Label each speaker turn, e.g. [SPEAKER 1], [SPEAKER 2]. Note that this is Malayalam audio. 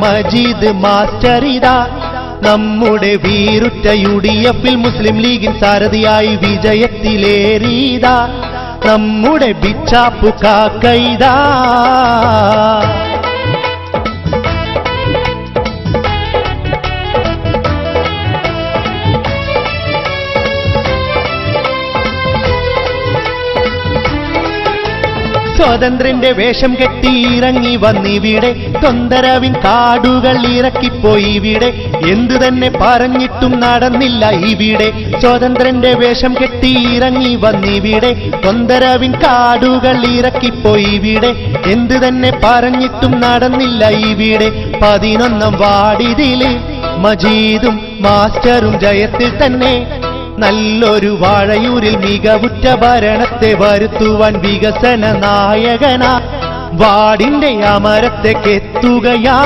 [SPEAKER 1] മജീദ് മാസ്റ്ററിതാ നമ്മുടെ വീരുറ്റ UDF മുസ്ലിം ലീഗിൻ സാരഥിയായി വിജയത്തിലേറിയതാ നമ്മുടെ ബിച്ചാപ്പു കാക്കൈതാ. സ്വതന്ത്രന്റെ വേഷം കെട്ടി ഇറങ്ങി വന്നിവിടെ തൊന്തരവിൻ കാടുകൾ ഇറക്കിപ്പോയി ഇവിടെ എന്തു തന്നെ പറഞ്ഞിട്ടും നടന്നില്ല ഇവിടെ. സ്വതന്ത്രന്റെ വേഷം കെട്ടി ഇറങ്ങി വന്നിവിടെ തൊന്തരവിൻ കാടുകൾ ഇറക്കിപ്പോയി ഇവിടെ എന്തു തന്നെ പറഞ്ഞിട്ടും നടന്നില്ല ഇവിടെ. 11ാം വാർഡിതില് മജീദും മാസ്റ്ററും ജയത്തിൽ തന്നെ നല്ലൊരു വാഴയൂരിൽ മികവുറ്റ ഭരണത്തെ വരുത്തുവാൻ വികസന നായകനാ വാർഡിന്റെ അമരത്തേക്കെത്തുകയാ.